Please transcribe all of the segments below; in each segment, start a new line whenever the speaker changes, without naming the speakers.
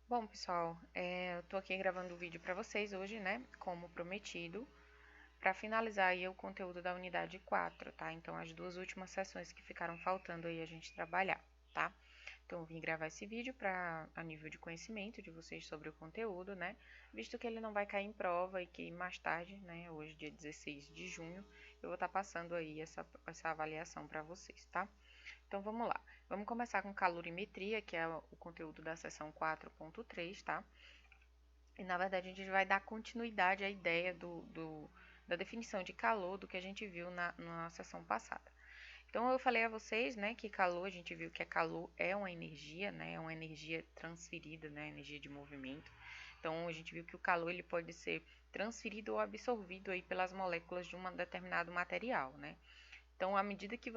Bom, pessoal, eu tô aqui gravando o vídeo para vocês hoje, né, como prometido, para finalizar aí o conteúdo da unidade 4, tá? Então, as duas últimas sessões que ficaram faltando aí a gente trabalhar, tá? Então, eu vim gravar esse vídeo para a nível de conhecimento de vocês sobre o conteúdo, né? Visto que ele não vai cair em prova e que mais tarde, né, hoje dia 16 de junho, eu vou estar passando aí essa avaliação para vocês, tá? Então vamos lá. Vamos começar com calorimetria, que é o conteúdo da seção 4.3, tá? E na verdade a gente vai dar continuidade à ideia da definição de calor do que a gente viu na sessão passada. Então eu falei a vocês, né, que calor, a gente viu que calor é uma energia, né, é uma energia transferida, né, energia de movimento. Então a gente viu que o calor ele pode ser transferido ou absorvido aí pelas moléculas de um determinado material, né? Então, à medida que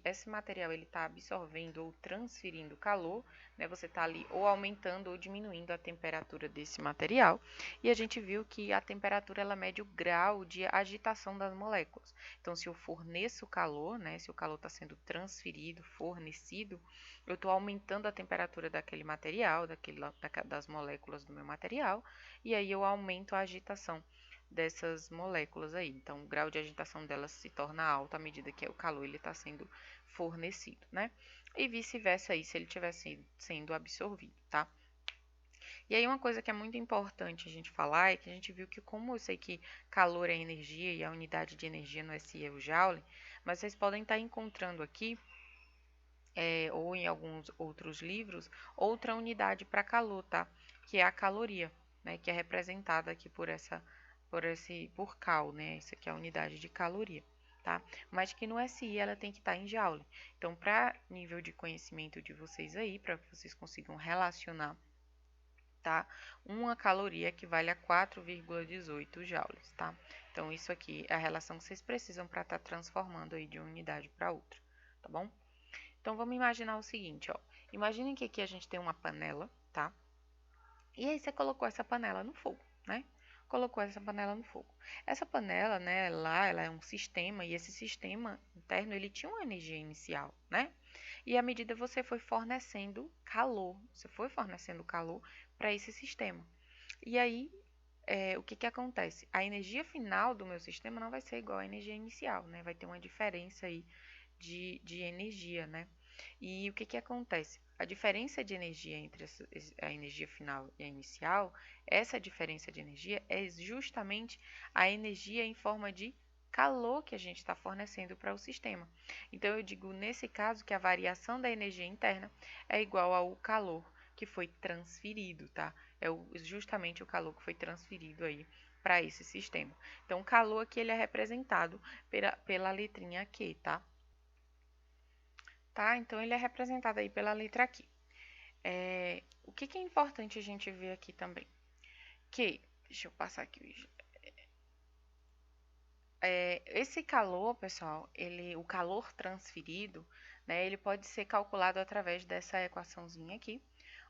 esse material ele está absorvendo ou transferindo calor, né, você está ali ou aumentando ou diminuindo a temperatura desse material. E a gente viu que a temperatura ela mede o grau de agitação das moléculas. Então, se eu forneço calor, né, se o calor está sendo transferido, fornecido, eu estou aumentando a temperatura daquele material, das moléculas do meu material, e aí eu aumento a agitação dessas moléculas aí. Então, o grau de agitação delas se torna alto à medida que o calor está sendo fornecido, né? E vice-versa aí, se ele estiver sendo absorvido, tá? E aí, uma coisa que é muito importante a gente falar é que a gente viu que, como eu sei que calor é energia e a unidade de energia no SI é o Joule, mas vocês podem estar encontrando aqui, ou em alguns outros livros, outra unidade para calor, tá? Que é a caloria, né? Que é representada aqui por cal, né? Isso aqui é a unidade de caloria, tá? Mas que no SI ela tem que estar em joule. Então, para nível de conhecimento de vocês aí, para que vocês consigam relacionar, tá? Uma caloria equivale a 4,18 joules, tá? Então, isso aqui é a relação que vocês precisam para estar transformando aí de uma unidade para outra, tá bom? Então, vamos imaginar o seguinte, ó. Imaginem que aqui a gente tem uma panela, tá? E aí você colocou essa panela no fogo, né? Colocou essa panela no fogo. Essa panela, né, ela é um sistema, e esse sistema interno, ele tinha uma energia inicial, né? E à medida você foi fornecendo calor, você foi fornecendo calor para esse sistema. E aí, o que que acontece? A energia final do meu sistema não vai ser igual à energia inicial, né? Vai ter uma diferença aí de energia, né? E o que que acontece? A diferença de energia entre a energia final e a inicial, essa diferença de energia é justamente a energia em forma de calor que a gente está fornecendo para o sistema. Então, eu digo nesse caso que a variação da energia interna é igual ao calor que foi transferido, tá? Justamente o calor que foi transferido aí para esse sistema. Então, o calor aqui ele é representado pela letrinha Q, tá? Tá? Então, ele é representado aí pela letra Q. O que que é importante a gente ver aqui também? Deixa eu passar aqui. Esse calor, pessoal, o calor transferido, né, ele pode ser calculado através dessa equaçãozinha aqui,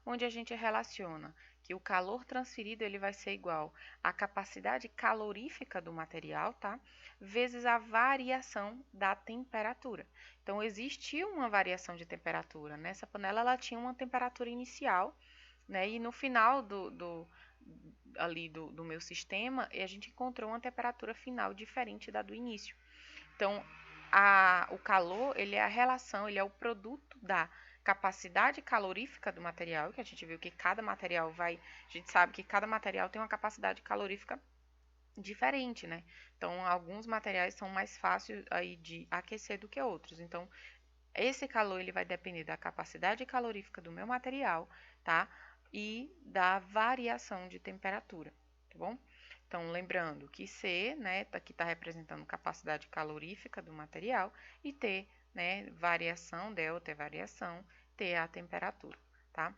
onde a gente relaciona que o calor transferido ele vai ser igual à capacidade calorífica do material, tá? Vezes a variação da temperatura. Então, existiu uma variação de temperatura. Nessa panela, ela tinha uma temperatura inicial, né? E no final do meu sistema, a gente encontrou uma temperatura final diferente da do início. Então, o calor, ele é a relação, ele é o produto da capacidade calorífica do material, que a gente viu que cada material a gente sabe que cada material tem uma capacidade calorífica diferente, né? Então, alguns materiais são mais fáceis aí de aquecer do que outros. Então, esse calor ele vai depender da capacidade calorífica do meu material, tá? E da variação de temperatura, tá bom? Então, lembrando que C, né, aqui está representando capacidade calorífica do material, e T, né, variação, delta é variação, T é a temperatura, tá?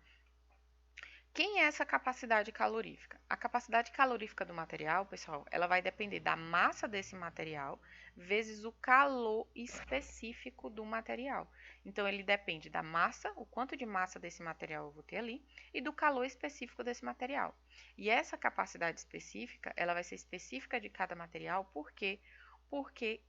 Quem é essa capacidade calorífica? A capacidade calorífica do material, pessoal, ela vai depender da massa desse material vezes o calor específico do material. Então, ele depende da massa, o quanto de massa desse material eu vou ter ali, e do calor específico desse material. E essa capacidade específica, ela vai ser específica de cada material, por quê? Porque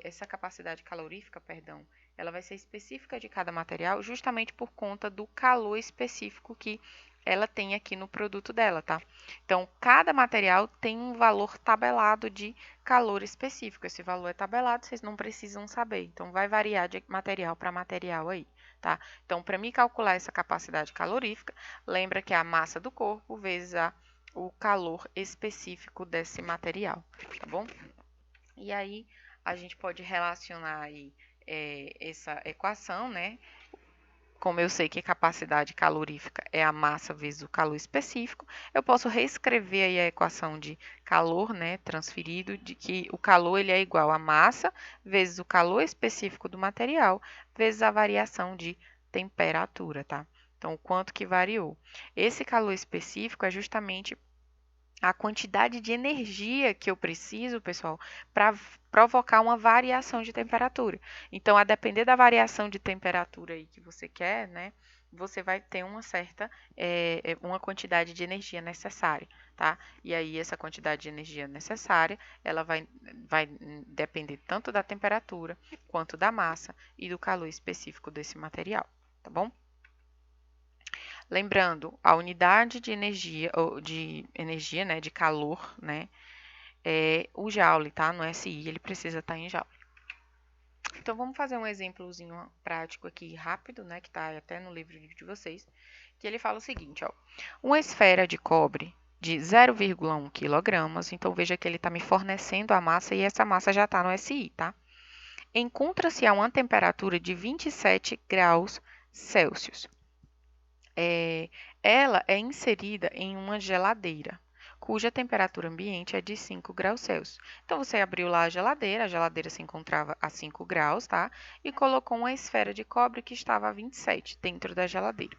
essa capacidade calorífica, perdão, ela vai ser específica de cada material justamente por conta do calor específico que ela tem aqui no produto dela, tá? Então, cada material tem um valor tabelado de calor específico. Esse valor é tabelado, vocês não precisam saber. Então, vai variar de material para material aí, tá? Então, para mim calcular essa capacidade calorífica, lembra que é a massa do corpo vezes o calor específico desse material, tá bom? E aí, a gente pode relacionar aí essa equação, né? Como eu sei que a capacidade calorífica é a massa vezes o calor específico, eu posso reescrever aí a equação de calor, né, transferido, de que o calor ele é igual a massa vezes o calor específico do material, vezes a variação de temperatura, tá? Então, o quanto que variou. Esse calor específico é justamente a quantidade de energia que eu preciso, pessoal, para provocar uma variação de temperatura. Então, a depender da variação de temperatura aí que você quer, né, você vai ter uma certa, uma quantidade de energia necessária, tá? E aí, essa quantidade de energia necessária, ela vai depender tanto da temperatura, quanto da massa e do calor específico desse material, tá bom? Lembrando, a unidade de energia, né, de calor, né, é o joule, tá? No SI, ele precisa estar em joule. Então, vamos fazer um exemplozinho prático aqui, rápido, né, que está até no livro de vocês, que ele fala o seguinte, ó. Uma esfera de cobre de 0,1 kg, então veja que ele está me fornecendo a massa e essa massa já está no SI, tá? Encontra-se a uma temperatura de 27 graus Celsius. Ela é inserida em uma geladeira, cuja temperatura ambiente é de 5 graus Celsius. Então, você abriu lá a geladeira se encontrava a 5 graus, tá? E colocou uma esfera de cobre que estava a 27 dentro da geladeira.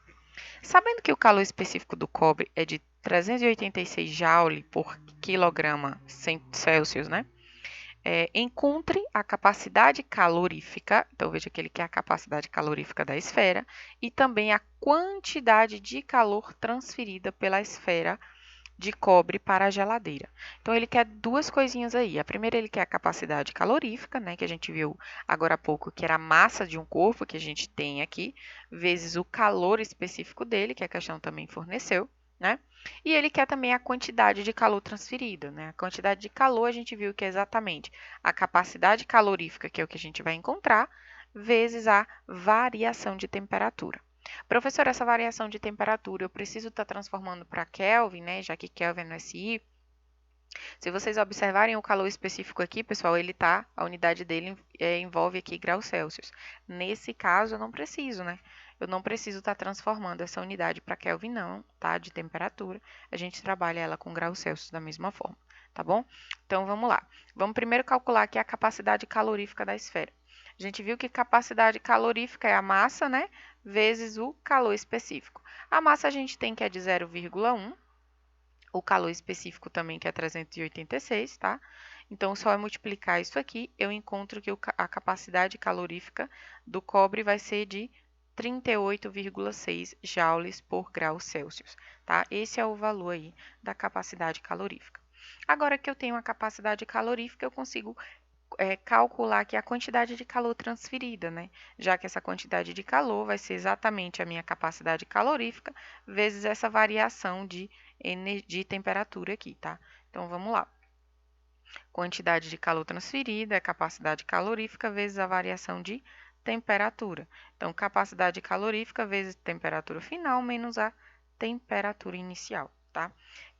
Sabendo que o calor específico do cobre é de 386 joule por quilograma Celsius, né? Encontre a capacidade calorífica, então veja que ele quer a capacidade calorífica da esfera, e também a quantidade de calor transferida pela esfera de cobre para a geladeira. Então, ele quer duas coisinhas aí. A primeira, ele quer a capacidade calorífica, né, que a gente viu agora há pouco, que era a massa de um corpo que a gente tem aqui, vezes o calor específico dele, que a questão também forneceu, né? E ele quer também a quantidade de calor transferida, né? A quantidade de calor a gente viu que é exatamente a capacidade calorífica, que é o que a gente vai encontrar, vezes a variação de temperatura. Professor, essa variação de temperatura eu preciso estar transformando para Kelvin, né? Já que Kelvin é no SI. Se vocês observarem o calor específico aqui, pessoal, a unidade dele envolve aqui graus Celsius. Nesse caso, eu não preciso, né? Eu não preciso estar transformando essa unidade para Kelvin, não, tá? De temperatura. A gente trabalha ela com graus Celsius da mesma forma, tá bom? Então, vamos lá. Vamos primeiro calcular aqui a capacidade calorífica da esfera. A gente viu que capacidade calorífica é a massa, né? Vezes o calor específico. A massa a gente tem que é de 0,1. O calor específico também, que é 386, tá? Então, só é multiplicar isso aqui, eu encontro que a capacidade calorífica do cobre vai ser de 38,6 joules por grau Celsius, tá? Esse é o valor aí da capacidade calorífica. Agora que eu tenho a capacidade calorífica, eu consigo calcular aqui a quantidade de calor transferida, né? Já que essa quantidade de calor vai ser exatamente a minha capacidade calorífica vezes essa variação de temperatura aqui, tá? Então, vamos lá. Quantidade de calor transferida é capacidade calorífica vezes a variação de temperatura. Então, capacidade calorífica vezes temperatura final menos a temperatura inicial, tá?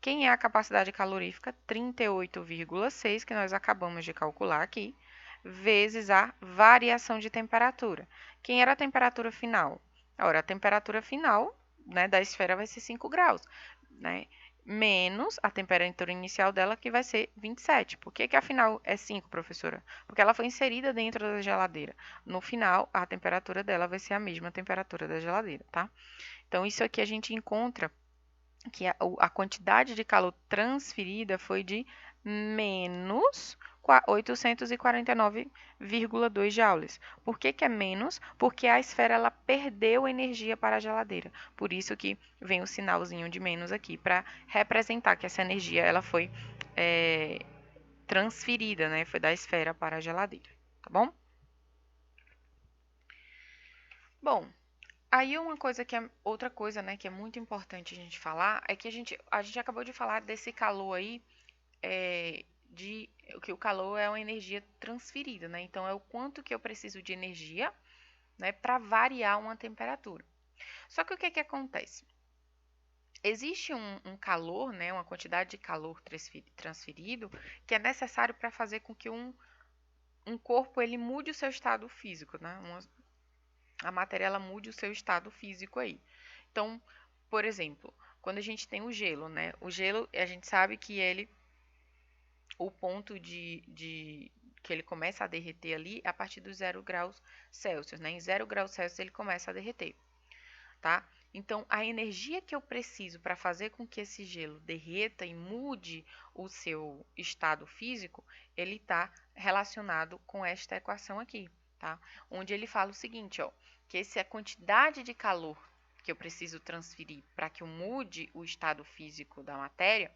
Quem é a capacidade calorífica? 38,6, que nós acabamos de calcular aqui, vezes a variação de temperatura. Quem era a temperatura final? Ora, a temperatura final, né, da esfera vai ser 5 graus, né? Menos a temperatura inicial dela, que vai ser 27. Por que afinal é 5, professora? Porque ela foi inserida dentro da geladeira. No final, a temperatura dela vai ser a mesma temperatura da geladeira, tá? Então, isso aqui a gente encontra que a quantidade de calor transferida foi de menos 849,2 joules. Por que é menos? Porque a esfera ela perdeu energia para a geladeira. Por isso que vem o sinalzinho de menos aqui, para representar que essa energia ela foi transferida, né? Foi da esfera para a geladeira, tá bom? Bom, Aí uma coisa que é outra coisa, né, que é muito importante a gente falar é que a gente acabou de falar desse calor aí, de que o calor é uma energia transferida, né? Então é o quanto que eu preciso de energia, né, para variar uma temperatura. Só que o que que acontece? Existe um calor, né, uma quantidade de calor transferido que é necessário para fazer com que um corpo ele mude o seu estado físico, né? A matéria ela mude o seu estado físico aí. Então, por exemplo, quando a gente tem o gelo, né? O gelo, a gente sabe que o ponto de que ele começa a derreter ali é a partir dos 0 graus Celsius, né? Em 0 graus Celsius ele começa a derreter, tá? Então, a energia que eu preciso para fazer com que esse gelo derreta e mude o seu estado físico, ele está relacionado com esta equação aqui, tá? Onde ele fala o seguinte, ó, que essa quantidade de calor que eu preciso transferir para que eu mude o estado físico da matéria,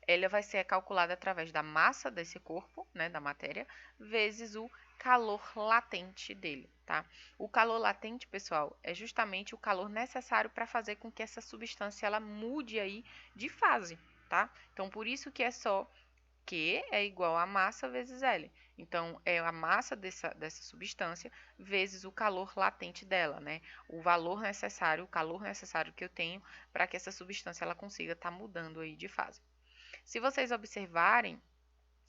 ela vai ser calculada através da massa desse corpo, né, da matéria, vezes o calor latente dele, tá? O calor latente, pessoal, é justamente o calor necessário para fazer com que essa substância ela mude aí de fase, tá? Então, por isso que é só Q é igual a massa vezes L. Então, é a massa dessa substância vezes o calor latente dela, né? O valor necessário, o calor necessário que eu tenho para que essa substância ela consiga estar mudando aí de fase. Se vocês observarem,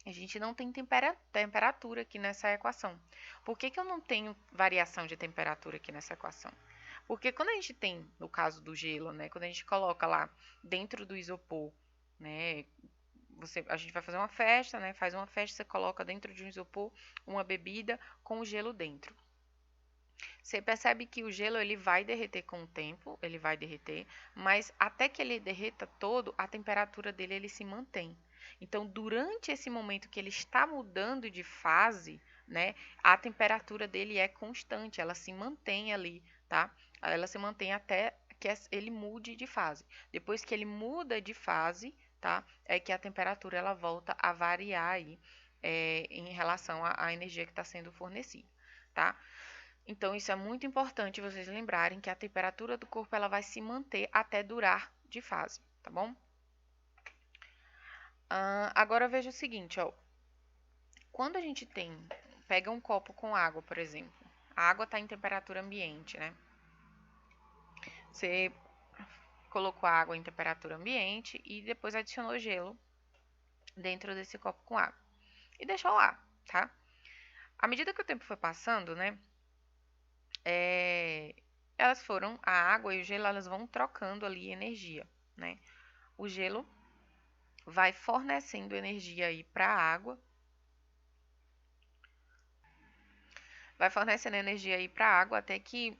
a gente não tem temperatura aqui nessa equação. Por que que eu não tenho variação de temperatura aqui nessa equação? Porque quando a gente tem, no caso do gelo, né, quando a gente coloca lá dentro do isopor, né, a gente vai fazer uma festa, né, faz uma festa, você coloca dentro de um isopor uma bebida com o gelo dentro. Você percebe que o gelo ele vai derreter com o tempo, ele vai derreter, mas até que ele derreta todo, a temperatura dele ele se mantém. Então, durante esse momento que ele está mudando de fase, né, a temperatura dele é constante, ela se mantém ali, tá? Ela se mantém até que ele mude de fase. Depois que ele muda de fase, tá? É que a temperatura ela volta a variar aí, em relação à energia que está sendo fornecida, tá? Então, isso é muito importante vocês lembrarem que a temperatura do corpo ela vai se manter até durar de fase, tá bom? Agora veja o seguinte, ó. Quando a gente pega um copo com água, por exemplo, a água está em temperatura ambiente, né? Você colocou a água em temperatura ambiente e depois adicionou gelo dentro desse copo com água e deixou lá, tá? À medida que o tempo foi passando, né? A água e o gelo, elas vão trocando ali energia, né? O gelo vai fornecendo energia aí para a água, até que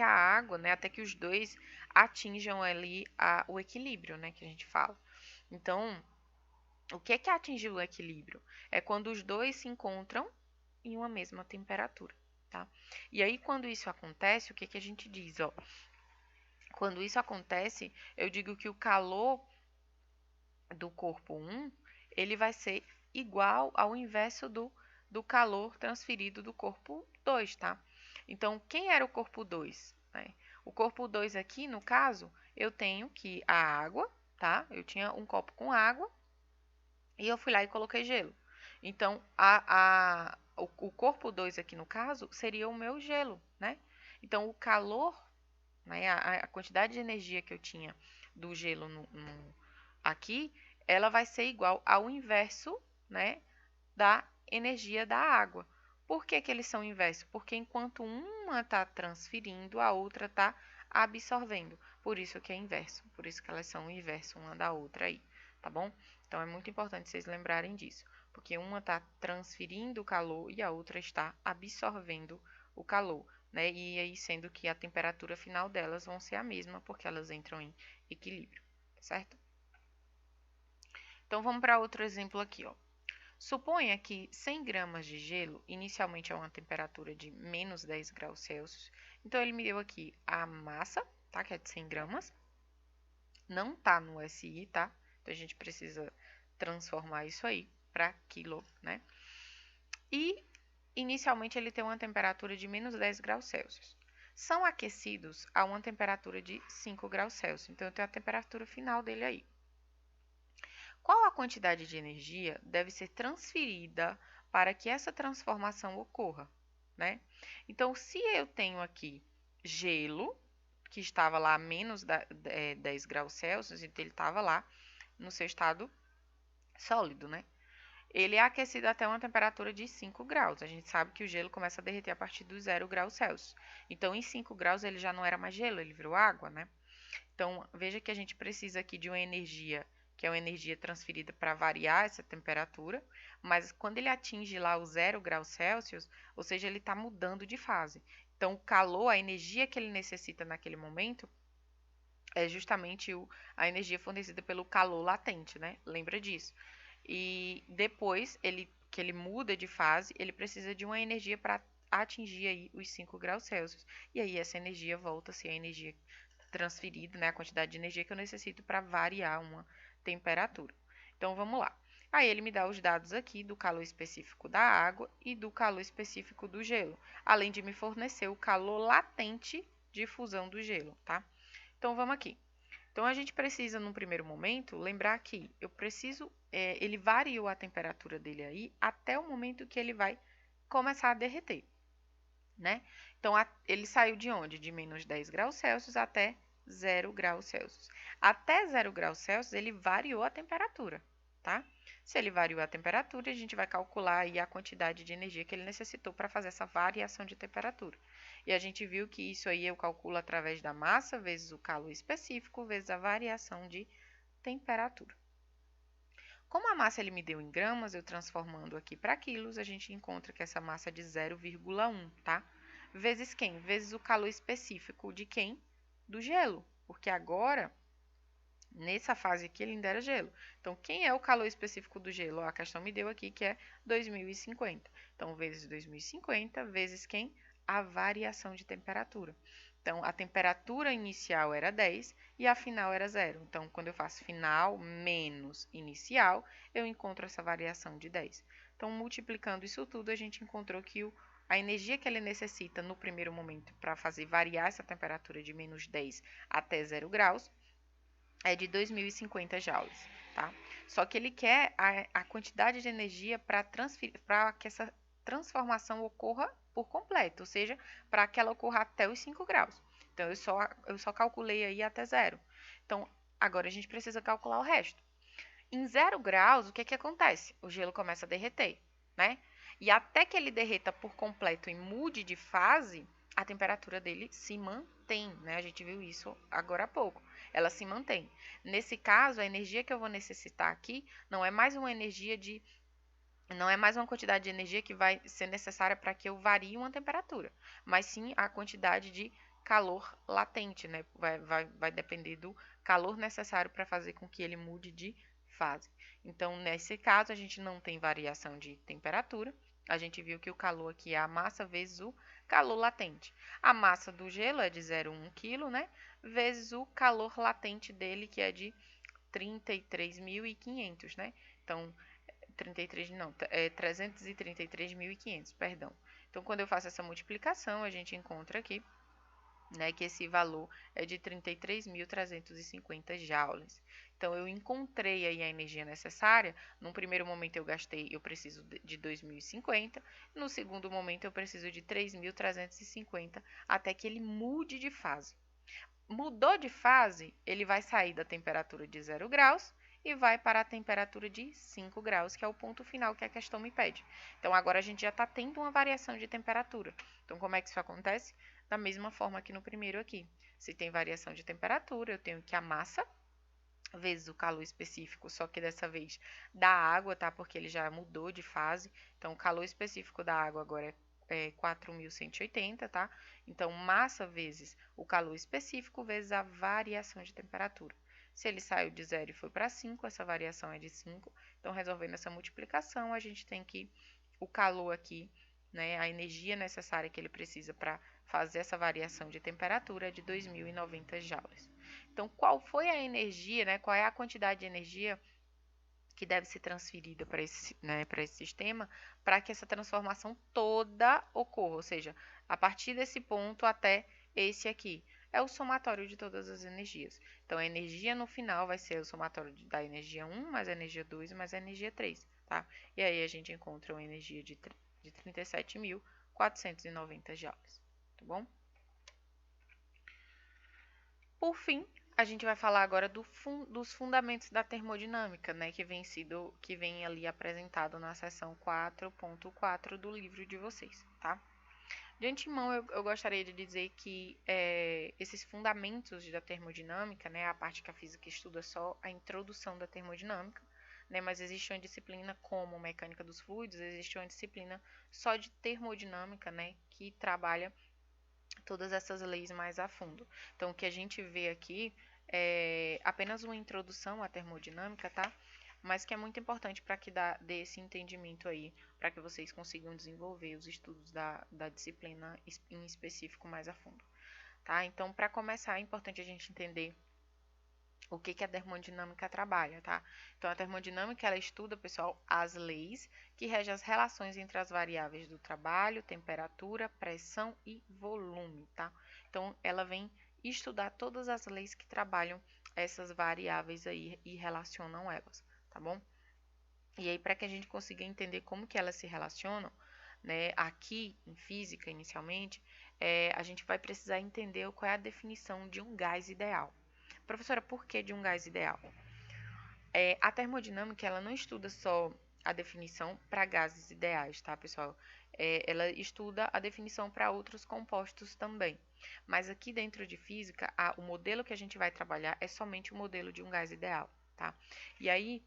a água, né, até que os dois atinjam ali o equilíbrio, né, que a gente fala. Então, o que é atingir o equilíbrio? É quando os dois se encontram em uma mesma temperatura, tá? E aí, quando isso acontece, o que a gente diz, ó? Quando isso acontece, eu digo que o calor do corpo 1, ele vai ser igual ao inverso do calor transferido do corpo 2, tá? Então, quem era o corpo 2? Né? O corpo 2 aqui, no caso, eu tenho que a água, tá? Eu tinha um copo com água e eu fui lá e coloquei gelo. Então, o corpo 2 aqui, no caso, seria o meu gelo, né? Então, o calor, né, a quantidade de energia que eu tinha do gelo aqui, ela vai ser igual ao inverso, né, da energia da água. Por que que eles são inversos? Porque enquanto uma está transferindo, a outra está absorvendo. Por isso que é inverso. Por isso que elas são o inverso uma da outra aí, tá bom? Então é muito importante vocês lembrarem disso. Porque uma está transferindo o calor e a outra está absorvendo o calor, né? E aí sendo que a temperatura final delas vão ser a mesma, porque elas entram em equilíbrio, certo? Então vamos para outro exemplo aqui, ó. Suponha que 100 gramas de gelo inicialmente é uma temperatura de menos 10 graus Celsius. Então, ele me deu aqui a massa, tá? Que é de 100 gramas. Não tá no SI, tá? Então, a gente precisa transformar isso aí para quilo, né? E, inicialmente, ele tem uma temperatura de menos 10 graus Celsius. são aquecidos a uma temperatura de 5 graus Celsius. Então, eu tenho a temperatura final dele aí. Qual a quantidade de energia deve ser transferida para que essa transformação ocorra, né? Então, se eu tenho aqui gelo, que estava lá a menos 10 graus Celsius, então ele estava lá no seu estado sólido, né? Ele é aquecido até uma temperatura de 5 graus. A gente sabe que o gelo começa a derreter a partir dos 0 graus Celsius. Então, em 5 graus, ele já não era mais gelo, ele virou água, né? Então, veja que a gente precisa aqui de uma energia, que é uma energia transferida para variar essa temperatura, mas quando ele atinge lá o 0 graus Celsius, ou seja, ele está mudando de fase. Então, o calor, a energia que ele necessita naquele momento, é justamente a energia fornecida pelo calor latente, né? Lembra disso. E depois que ele muda de fase, ele precisa de uma energia para atingir aí os 5 graus Celsius. E aí essa energia volta a ser a energia transferida, né, a quantidade de energia que eu necessito para variar uma temperatura. Então vamos lá. Aí ele me dá os dados aqui do calor específico da água e do calor específico do gelo, além de me fornecer o calor latente de fusão do gelo, tá? Então vamos aqui. Então a gente precisa, num primeiro momento, lembrar que ele variou a temperatura dele aí até o momento que ele vai começar a derreter, né? Então ele saiu de onde? De menos 10 graus Celsius até 0 graus Celsius. Até 0 graus Celsius ele variou a temperatura, tá? Se ele variou a temperatura, a gente vai calcular aí a quantidade de energia que ele necessitou para fazer essa variação de temperatura. E a gente viu que isso aí eu calculo através da massa vezes o calor específico vezes a variação de temperatura. Como a massa ele me deu em gramas, eu transformando aqui para quilos, a gente encontra que essa massa é de 0,1, tá? Vezes quem? Vezes o calor específico de quem? Do gelo, porque agora, nessa fase aqui, ele ainda era gelo. Então, quem é o calor específico do gelo? A questão me deu aqui que é 2050. Então, vezes 2050, vezes quem? A variação de temperatura. Então, a temperatura inicial era 10 e a final era 0. Então, quando eu faço final menos inicial, eu encontro essa variação de 10. Então, multiplicando isso tudo, a gente encontrou que a energia que ele necessita no primeiro momento para fazer variar essa temperatura de menos 10 até 0 graus é de 2050 joules, tá? Só que ele quer a quantidade de energia para que essa transformação ocorra por completo, ou seja, para que ela ocorra até os 5 graus. Então, eu só calculei aí até 0. Então, agora a gente precisa calcular o resto. Em 0 graus, o que acontece? O gelo começa a derreter, né? E até que ele derreta por completo e mude de fase, a temperatura dele se mantém, né? A gente viu isso agora há pouco. Ela se mantém. Nesse caso, a energia que eu vou necessitar aqui não é mais uma quantidade de energia que vai ser necessária para que eu varie uma temperatura, mas sim a quantidade de calor latente, né? Vai depender do calor necessário para fazer com que ele mude de fase. Então, nesse caso, a gente não tem variação de temperatura. A gente viu que o calor aqui é a massa vezes o calor latente. A massa do gelo é de 0,1 kg, né? Vezes o calor latente dele, que é de 33.500, né? Então, 333.500, perdão. Então, quando eu faço essa multiplicação, a gente encontra aqui, né, que esse valor é de 33.350 joules. Então, eu encontrei aí a energia necessária. Num primeiro momento eu preciso de 2050. No segundo momento eu preciso de 3.350 até que ele mude de fase. Mudou de fase, ele vai sair da temperatura de 0 graus e vai para a temperatura de 5 graus, que é o ponto final que a questão me pede. Então, agora a gente já está tendo uma variação de temperatura. Então, como é que isso acontece? Da mesma forma que no primeiro aqui. Se tem variação de temperatura, eu tenho que a massa vezes o calor específico, só que dessa vez da água, tá? Porque ele já mudou de fase. Então, o calor específico da água agora é 4.180, tá? Então, massa vezes o calor específico vezes a variação de temperatura. Se ele saiu de 0 e foi para 5, essa variação é de 5. Então, resolvendo essa multiplicação, a gente tem que o calor aqui, né, a energia necessária que ele precisa para fazer essa variação de temperatura é de 2.090 joules. Então, qual foi a energia, né, qual é a quantidade de energia que deve ser transferida para esse sistema para que essa transformação toda ocorra, ou seja, a partir desse ponto até esse aqui é o somatório de todas as energias. Então, a energia no final vai ser o somatório da energia 1 mais a energia 2 mais a energia 3, tá? E aí a gente encontra uma energia de 37.490 joules, tá bom? Por fim, a gente vai falar agora dos fundamentos da termodinâmica, né, que vem ali apresentado na seção 4.4 do livro de vocês, tá? De antemão, eu gostaria de dizer que esses fundamentos da termodinâmica, né, a parte que a física estuda só a introdução da termodinâmica, né, mas existe uma disciplina como mecânica dos fluidos, existe uma disciplina só de termodinâmica, né, que trabalha todas essas leis mais a fundo. Então, o que a gente vê aqui é apenas uma introdução à termodinâmica, tá? Mas que é muito importante para que dê esse entendimento aí, para que vocês consigam desenvolver os estudos da disciplina em específico mais a fundo, tá? Então, para começar, é importante a gente entender o que a termodinâmica trabalha, tá? Então, a termodinâmica, ela estuda, pessoal, as leis que regem as relações entre as variáveis do trabalho, temperatura, pressão e volume, tá? Então, ela vem estudar todas as leis que trabalham essas variáveis aí e relacionam elas, tá bom? E aí, para que a gente consiga entender como que elas se relacionam, né, aqui em física, inicialmente, a gente vai precisar entender qual é a definição de um gás ideal. Professora, por que de um gás ideal? A termodinâmica, ela não estuda só a definição para gases ideais, tá, pessoal? Ela estuda a definição para outros compostos também. Mas aqui dentro de física, o modelo que a gente vai trabalhar é somente o modelo de um gás ideal, tá? E aí,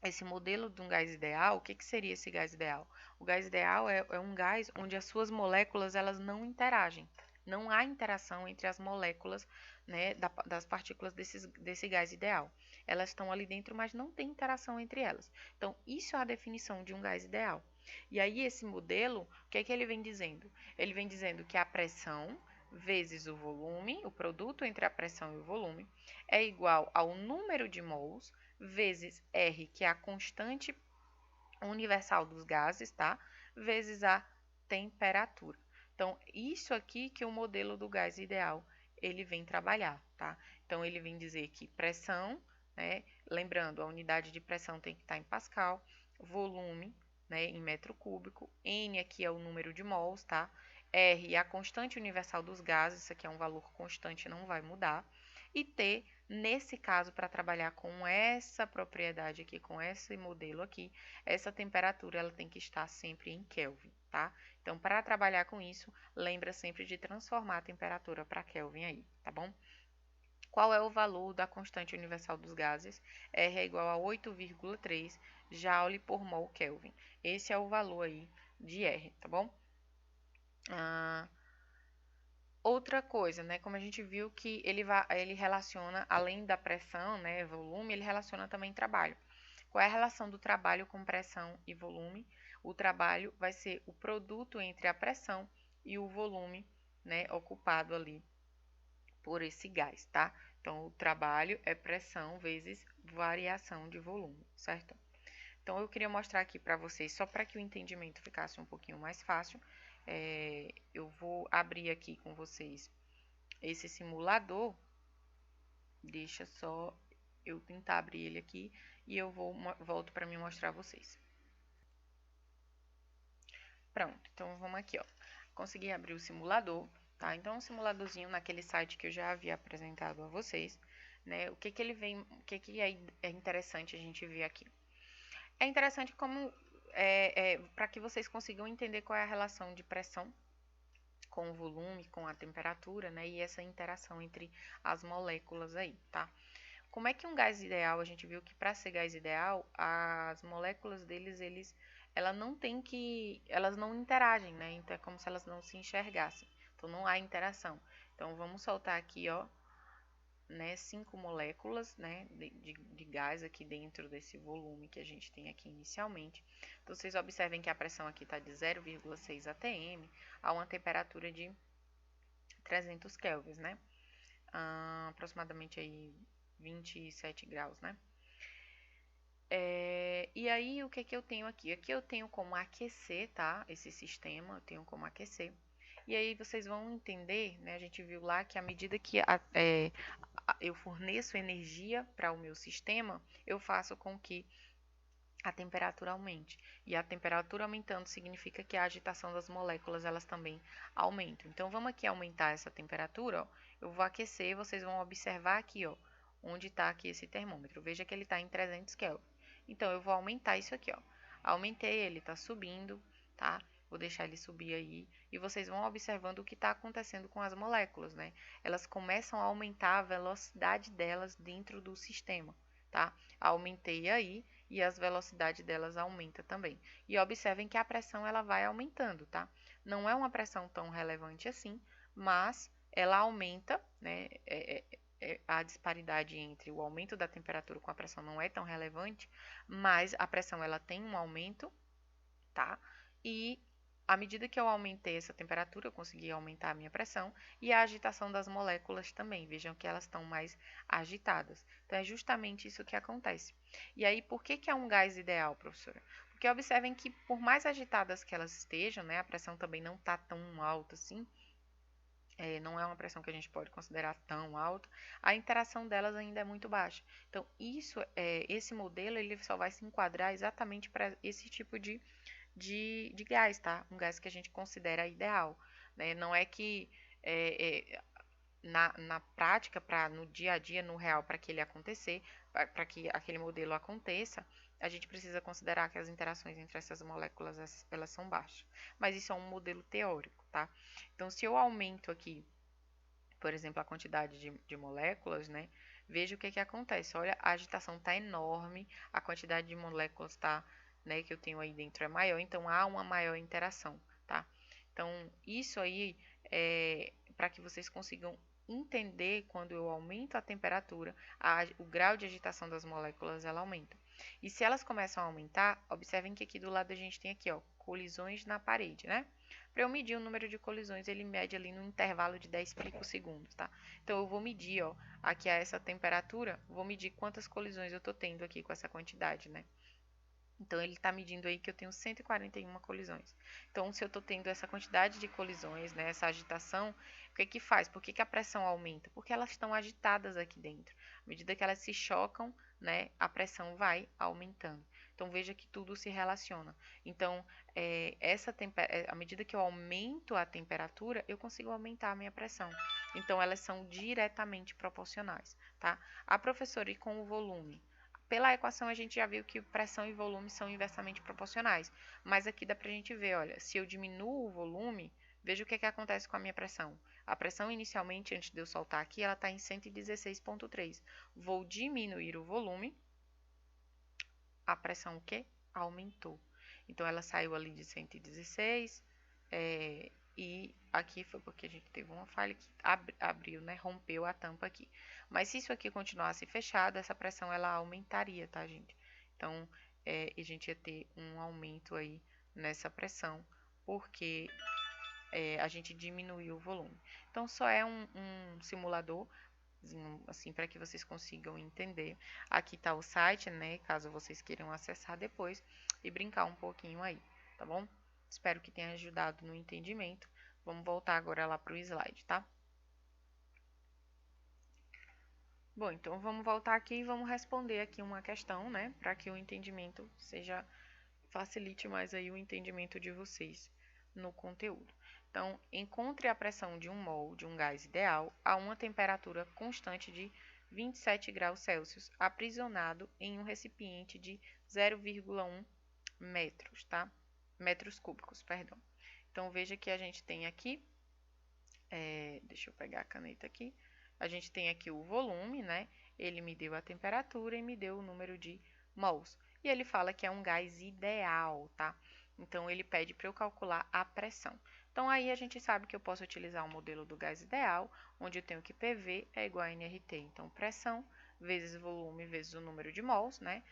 esse modelo de um gás ideal, o que seria esse gás ideal? O gás ideal é um gás onde as suas moléculas elas não interagem. Não há interação entre as moléculas, né, das partículas desse gás ideal. Elas estão ali dentro, mas não tem interação entre elas. Então, isso é a definição de um gás ideal. E aí, esse modelo, o que é que ele vem dizendo? Ele vem dizendo que a pressão vezes o volume, o produto entre a pressão e o volume, é igual ao número de mols vezes R, que é a constante universal dos gases, tá? Vezes a temperatura. Então, isso aqui que o modelo do gás ideal, ele vem trabalhar, tá? Então, ele vem dizer que pressão, né? Lembrando, a unidade de pressão tem que estar em Pascal, volume, né, em metro cúbico, N aqui é o número de mols, tá? R é a constante universal dos gases, isso aqui é um valor constante, não vai mudar. E T, nesse caso, para trabalhar com essa propriedade aqui, com esse modelo aqui, essa temperatura ela tem que estar sempre em Kelvin, tá? Então, para trabalhar com isso, lembra sempre de transformar a temperatura para Kelvin aí, tá bom? Qual é o valor da constante universal dos gases? R é igual a 8,3 Joule por mol Kelvin. Esse é o valor aí de R, tá bom? Outra coisa, né, como a gente viu que ele relaciona, além da pressão, né, volume, ele relaciona também trabalho. Qual é a relação do trabalho com pressão e volume? O trabalho vai ser o produto entre a pressão e o volume, né, ocupado ali por esse gás, tá? Então, o trabalho é pressão vezes variação de volume, certo? Então, eu queria mostrar aqui para vocês, só para que o entendimento ficasse um pouquinho mais fácil, eu vou abrir aqui com vocês esse simulador. Deixa só eu tentar abrir ele aqui e eu volto para me mostrar a vocês. Pronto, então vamos aqui, ó. Consegui abrir o simulador, tá? Então, um simuladorzinho naquele site que eu já havia apresentado a vocês, né? O que que ele vem, o que que é interessante a gente ver aqui? É interessante como para que vocês consigam entender qual é a relação de pressão com o volume, com a temperatura, né? E essa interação entre as moléculas aí, tá? Como é que um gás ideal, a gente viu que para ser gás ideal, as moléculas deles, elas não interagem, né? Então é como se elas não se enxergassem. Então não há interação. Então vamos soltar aqui, ó, né, 5 moléculas, né, de gás aqui dentro desse volume que a gente tem aqui inicialmente. Então vocês observem que a pressão aqui está de 0,6 atm a uma temperatura de 300 kelvins, né? Aproximadamente aí 27 graus, né? E aí, o que eu tenho aqui? Aqui eu tenho como aquecer, tá? Esse sistema, eu tenho como aquecer. E aí vocês vão entender, né? A gente viu lá que à medida que eu forneço energia para o meu sistema, eu faço com que a temperatura aumente. E a temperatura aumentando significa que a agitação das moléculas elas também aumentam. Então vamos aqui aumentar essa temperatura, ó. Eu vou aquecer, vocês vão observar aqui, ó, onde está aqui esse termômetro. Veja que ele está em 300 Kelvin. Então eu vou aumentar isso aqui, ó. Aumentei, ele está subindo, tá? Vou deixar ele subir aí e vocês vão observando o que está acontecendo com as moléculas, né? Elas começam a aumentar a velocidade delas dentro do sistema, tá? Aumentei aí e as velocidades delas aumenta também. E observem que a pressão ela vai aumentando, tá? Não é uma pressão tão relevante assim, mas ela aumenta, né? A disparidade entre o aumento da temperatura com a pressão não é tão relevante, mas a pressão ela tem um aumento, tá? E à medida que eu aumentei essa temperatura, eu consegui aumentar a minha pressão e a agitação das moléculas também. Vejam que elas estão mais agitadas. Então, é justamente isso que acontece. E aí, por que é um gás ideal, professora? Porque observem que, por mais agitadas que elas estejam, né, a pressão também não está tão alta assim, não é uma pressão que a gente pode considerar tão alta, a interação delas ainda é muito baixa. Então, esse modelo ele só vai se enquadrar exatamente para esse tipo de gás, tá? Um gás que a gente considera ideal, né? Não é que na prática, no dia a dia, no real, para que ele acontecer, para que aquele modelo aconteça, a gente precisa considerar que as interações entre essas moléculas elas são baixas. Mas isso é um modelo teórico, tá? Então, se eu aumento aqui, por exemplo, a quantidade de moléculas, né? Veja o que acontece. Olha, a agitação está enorme, a quantidade de moléculas tá, né, que eu tenho aí dentro é maior, então há uma maior interação, tá? Então, isso aí é para que vocês consigam entender quando eu aumento a temperatura, o grau de agitação das moléculas ela aumenta. E se elas começam a aumentar, observem que aqui do lado a gente tem aqui, ó, colisões na parede, né? Para eu medir o número de colisões, ele mede ali no intervalo de 10 picosegundos, tá? Então, eu vou medir, ó, aqui a essa temperatura, vou medir quantas colisões eu estou tendo aqui com essa quantidade, né? Então, ele está medindo aí que eu tenho 141 colisões. Então, se eu estou tendo essa quantidade de colisões, né, essa agitação, o que que faz? Por que a pressão aumenta? Porque elas estão agitadas aqui dentro. À medida que elas se chocam, né, a pressão vai aumentando. Então, veja que tudo se relaciona. Então, à medida que eu aumento a temperatura, eu consigo aumentar a minha pressão. Então, elas são diretamente proporcionais, tá? A professora, e com o volume? Pela equação, a gente já viu que pressão e volume são inversamente proporcionais. Mas aqui dá pra gente ver, olha, se eu diminuo o volume, veja o que acontece com a minha pressão. A pressão inicialmente, antes de eu soltar aqui, ela está em 116,3. Vou diminuir o volume, a pressão o quê? Aumentou. Então, ela saiu ali de 116, e aqui foi porque a gente teve uma falha que abriu, né? Rompeu a tampa aqui. Mas se isso aqui continuasse fechado, essa pressão ela aumentaria, tá, gente? Então, a gente ia ter um aumento aí nessa pressão, porque a gente diminuiu o volume. Então, só é um simulador, assim, para que vocês consigam entender. Aqui está o site, né? Caso vocês queiram acessar depois e brincar um pouquinho aí, tá bom? Espero que tenha ajudado no entendimento. Vamos voltar agora lá para o slide, tá? Bom, então vamos voltar aqui e vamos responder aqui uma questão, né? Para que o entendimento facilite mais aí o entendimento de vocês no conteúdo. Então, encontre a pressão de 1 mol de um gás ideal a uma temperatura constante de 27 graus Celsius, aprisionado em um recipiente de 0,1 metros, tá? Metros cúbicos, perdão. Então, veja que a gente tem aqui, deixa eu pegar a caneta aqui, a gente tem aqui o volume, né? Ele me deu a temperatura e me deu o número de mols. E ele fala que é um gás ideal, tá? Então, ele pede para eu calcular a pressão. Então, aí a gente sabe que eu posso utilizar o modelo do gás ideal, onde eu tenho que PV é igual a nRT. Então, pressão vezes volume vezes o número de mols, né?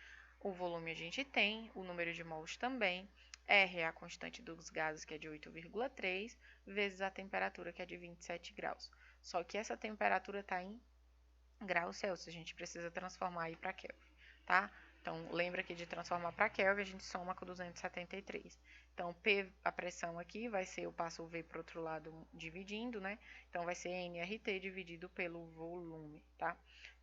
O volume a gente tem, o número de mols também. R é a constante dos gases, que é de 8,3, vezes a temperatura, que é de 27 graus. Só que essa temperatura está em graus Celsius, a gente precisa transformar aí para Kelvin, tá? Então, lembra que de transformar para Kelvin, a gente soma com 273. Então, P, a pressão aqui, vai ser, eu passo o V para o outro lado dividindo, né? Então, vai ser nRT dividido pelo volume, tá?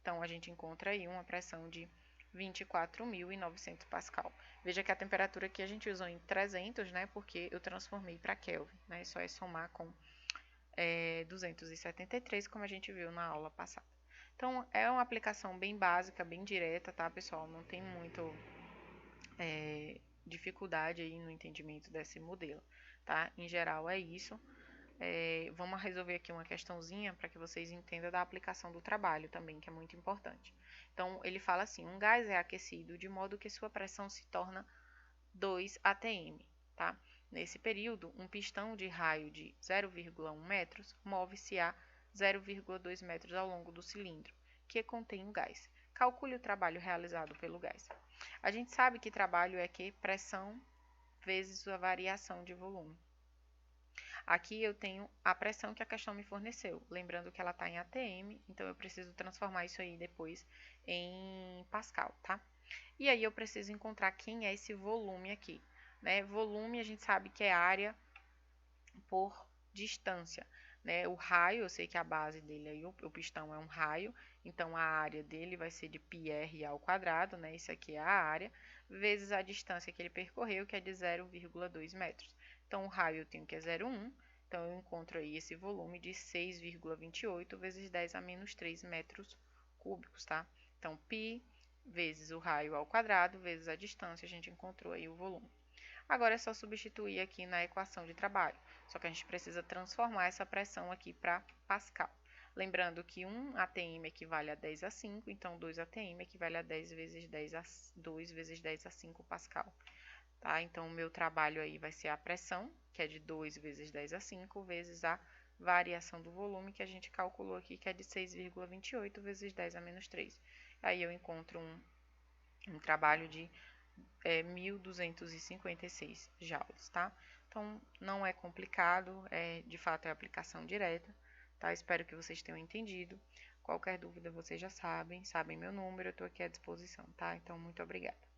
Então, a gente encontra aí uma pressão de 24.900 Pascal. Veja que a temperatura aqui a gente usou em 300, né? Porque eu transformei para Kelvin, né? Só é somar com 273, como a gente viu na aula passada. Então, é uma aplicação bem básica, bem direta, tá, pessoal? Não tem muito dificuldade aí no entendimento desse modelo, tá? Em geral, é isso. Vamos resolver aqui uma questãozinha para que vocês entendam da aplicação do trabalho também, que é muito importante. Então, ele fala assim, um gás é aquecido de modo que sua pressão se torna 2 atm, tá? Nesse período, um pistão de raio de 0,1 metros move-se a 0,2 metros ao longo do cilindro, que contém o gás. Calcule o trabalho realizado pelo gás. A gente sabe que trabalho é que pressão vezes a variação de volume. Aqui eu tenho a pressão que a questão me forneceu, lembrando que ela está em atm, então eu preciso transformar isso aí depois em Pascal, tá? E aí eu preciso encontrar quem é esse volume aqui, né? Volume a gente sabe que é área por distância, né? O raio, eu sei que a base dele aí, o pistão é um raio, então a área dele vai ser de πr ao quadrado, né? Isso aqui é a área, vezes a distância que ele percorreu, que é de 0,2 metros. Então o raio eu tenho que é 0,1, então eu encontro aí esse volume de 6,28 vezes 10 a menos 3 metros cúbicos, tá? Então π vezes o raio ao quadrado, vezes a distância, a gente encontrou aí o volume. Agora é só substituir aqui na equação de trabalho, só que a gente precisa transformar essa pressão aqui para Pascal. Lembrando que 1 atm equivale a 10 a 5, então 2 atm equivale a 10 vezes 10 a 2 vezes 10 a 5 Pascal. Tá? Então, o meu trabalho aí vai ser a pressão, que é de 2 vezes 10 a 5, vezes a variação do volume, que a gente calculou aqui, que é de 6,28 vezes 10 a menos 3. Aí eu encontro um trabalho de 1.256 joules, tá? Então, não é complicado, de fato é aplicação direta, tá? Espero que vocês tenham entendido. Qualquer dúvida vocês já sabem meu número, eu estou aqui à disposição, tá? Então, muito obrigada.